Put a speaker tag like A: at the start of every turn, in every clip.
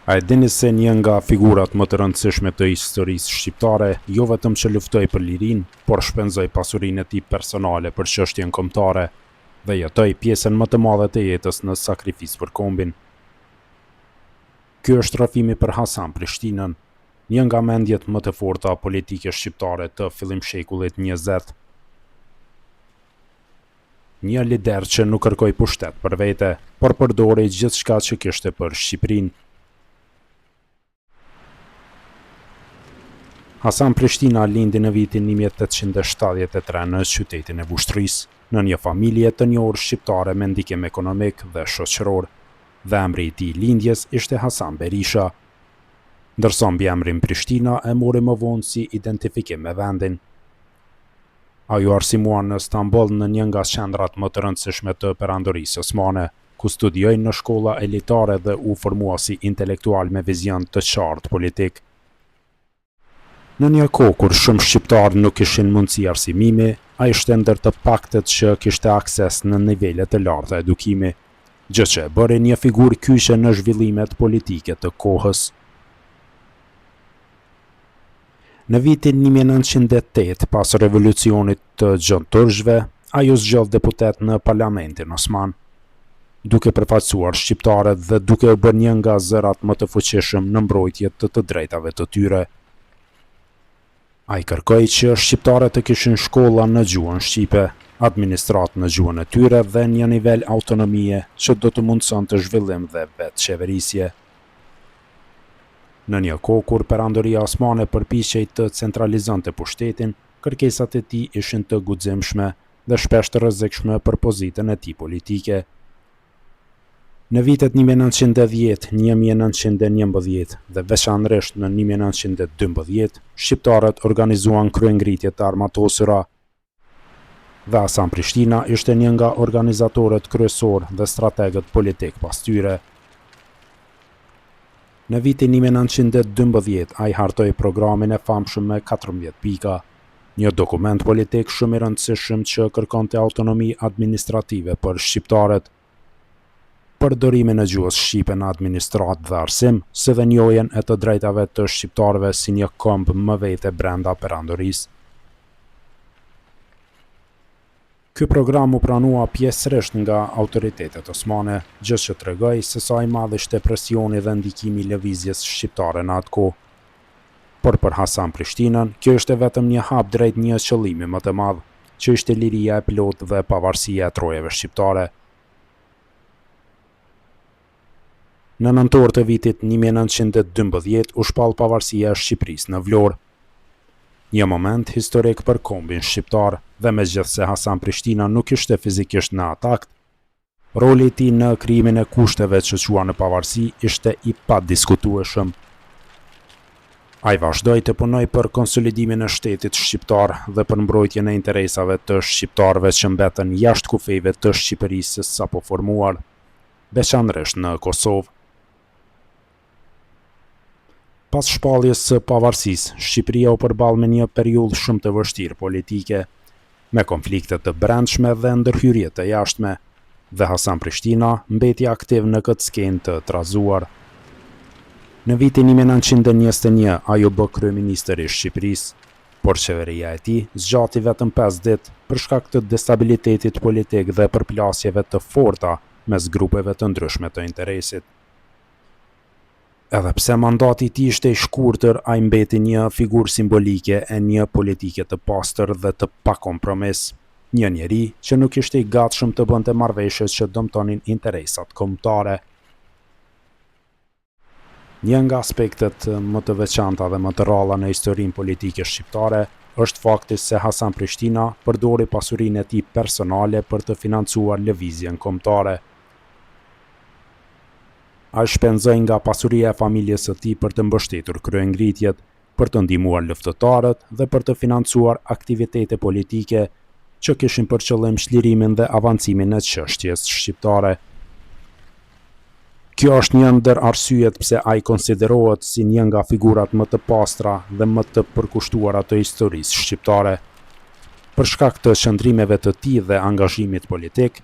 A: A e dini se një nga figurat më të rëndësishme të historisë shqiptare jo vetëm që luftoi për lirinë, por shpenzoi pasurinë e tij personale për çështjen kombëtare dhe jetoi pjesën më të madhe të jetës në sakrificë për kombin. Ky është rrëfimi për Hasan Prishtinën, një nga mendjet më të forta politike shqiptare të fillimshekullit 20. Një lider që nuk kërkoi pushtet për vete, por përdori gjithçka që kishte për Shqipërinë. Hasan Prishtina lindi në vitin 1873 në qytetin e Vushtrisë, në një familje të njohur shqiptare me ndikim ekonomik dhe shoqëror, dhe emri i tij lindjes ishte Hasan Berisha, ndërsa mbiemrin Prishtina e mori më vonë si identifikim me vendin. Ai u arsimua në Stamboll në një nga qendrat më të rëndësishme të perandorisë osmane, ku studioi në shkolla elitare dhe u formua si intelektual me vizion të qartë politik. Në një kohë kur shumë shqiptarë nuk kishin mundësi arsimimi, ai ishte ndër të paktët që kishte akses në nivele të larta edukimi, gjë që e bëri një figurë kyçe në zhvillimet politike të kohës. Në vitin 1908, pas revolucionit të gjënturshve, ai u zgjodh deputet në Parlamentin Osman, duke përfaqësuar shqiptarët dhe duke u bërë një nga zërat më të fuqishëm në mbrojtje të drejtave të tyre. Ai kërkoi që shqiptarët të kishin shkolla në gjuhën shqipe, administratë në gjuhën e tyre dhe një nivel autonomie që do të mundësonte zhvillim dhe vetëqeverisje. Në një kohë kur perandoria osmane përpiqej të centralizonte pushtetin, kërkesat e tij ishin të guximshme dhe shpesh të rrezikshme për pozitën e tij politike. Në vitet 1910, 1911 dhe veçanërisht në 1912, shqiptarët organizuan kryengritje të armatosura dhe Hasan Prishtina ishte një nga organizatorët kryesor dhe strategët politik pas tyre. Në vitin 1912, ai hartoi programin e famshëm me 14 pika, një dokument politik shumë i rëndësishëm që kërkonte autonomi administrative për shqiptarët, përdorimin e gjuhës shqipe në administratë dhe arsim, si dhe njohjen e të drejtave të shqiptarëve si një këmbë më vete brenda perandorisë. Ky program u pranua pjesërisht nga autoritetet osmane, gjë që tregoi se sa i madh ishte presioni dhe ndikimi i lëvizjes shqiptare në atë kohë. Por për Hasan Prishtinën, kjo ishte vetëm një hap drejt një qëllimi më të madh, që ishte liria e plotë dhe pavarësia e trojeve shqiptare. Në nëntor të vitit 1912 u shpall pavarësia e Shqipërisë në Vlorë. Një moment historik për kombin shqiptar, dhe megjithse Hasan Prishtina nuk ishte fizikisht në atakt, roli i tij në krijimin e kushteve që quan në pavarësi ishte i padiskutueshëm. Ai vazhdoi të punojë për konsolidimin e shtetit shqiptar dhe për mbrojtjen e interesave të shqiptarëve që mbeten jashtë kufijve të Shqipërisë së sapo formuar, veçanërisht në Kosovë. Pas shpalljes së pavarësisë, Shqipëria u përball me një periudhë shumë të vështirë politike, me konflikte të brendshme dhe ndërhyrje të jashtme, dhe Hasan Prishtina mbeti aktiv në këtë skenë të trazuar. Në vitin 1921 ai u bë kryeministër i Shqipërisë, por qeveria e tij zgjati vetëm 5 ditë për shkak të destabilitetit politik dhe përplasjeve të forta mes grupeve të ndryshme të interesit. Edhe pse mandati i tij ishte i shkurtër, ai mbeti një figurë simbolike e një politike të pastër dhe të pakompromis, një njeri që nuk ishte i gatshëm të bënte marrëveshje që dëmtonin interesat kombëtare. Një nga aspektet më të veçanta dhe më të rralla në historinë politike shqiptare është fakti se Hasan Prishtina përdori pasurinë e tij personale për të financuar lëvizjen kombëtare. Ai shpenzoi nga pasuria e familjes së tij për të mbështetur kryengritjet, për të ndihmuar luftëtarët dhe për të financuar aktivitete politike që kishin për qëllim çlirimin dhe avancimin e çështjes shqiptare. Kjo është një ndër arsyet pse ai konsiderohet si një nga figurat më të pastra dhe më të përkushtuara të historisë shqiptare. Për shkak të qëndrimeve të tij dhe angazhimit politik,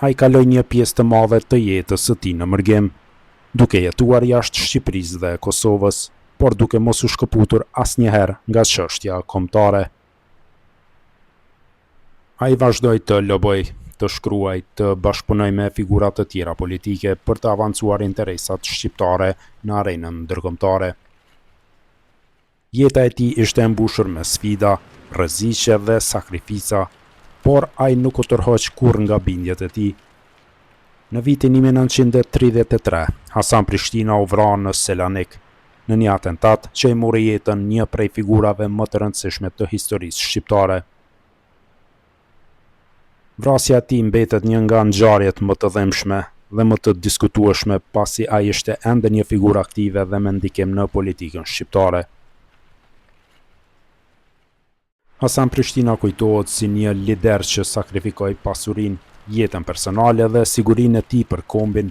A: ai kaloi një pjesë të madhe të jetës së tij në mërgim, duke jetuar jashtë Shqipërisë dhe Kosovës, por duke mos u shkëputur asnjëherë nga çështja kombëtare. Ai vazhdoi të loboj, të shkruaj, të bashkëpunoj me figura të tjera politike për të avancuar interesat shqiptare në arenën ndërkombëtare. Jeta e tij ishte e mbushur me sfida, rreziqe dhe sakrifica, por ai nuk u tërhoq kurrë nga bindjet e tij. Në vitin 1933, Hasan Prishtina u vra në Selanik, në një atentat që i mori jetën një prej figurave më të rëndësishme të historisë shqiptare. Vrasja e tij mbetet një nga ngjarjet më të dhëmshme dhe më të diskutueshme, pasi ai ishte ende një figurë aktive dhe me ndikim në politikën shqiptare. Hasan Prishtina kujtohet si një lider që sakrifikoi pasurinë, jetën personale dhe sigurinë e tij për kombin,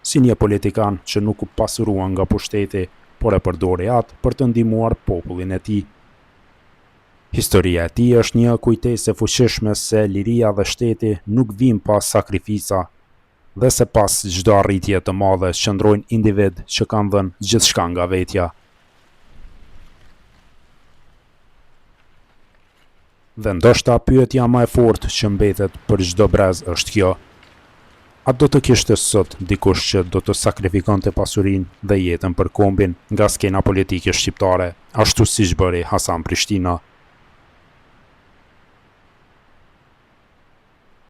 A: si një politikan që nuk u pasurua nga pushteti, por e përdori atë për të ndihmuar popullin e tij. Historia e tij është një kujtesë e fuqishme se liria dhe shteti nuk vijnë pas sakrifica, dhe se pas çdo arritje të madhe qëndrojnë individ që kanë dhënë gjithçka nga vetja. Dhe ndoshta pyetja më e fortë që mbetet për çdo brez është kjo: a do të kishte sot dikush që do të sakrifikonte pasurinë dhe jetën për kombin nga skena politike shqiptare, ashtu siç bëri Hasan Prishtina?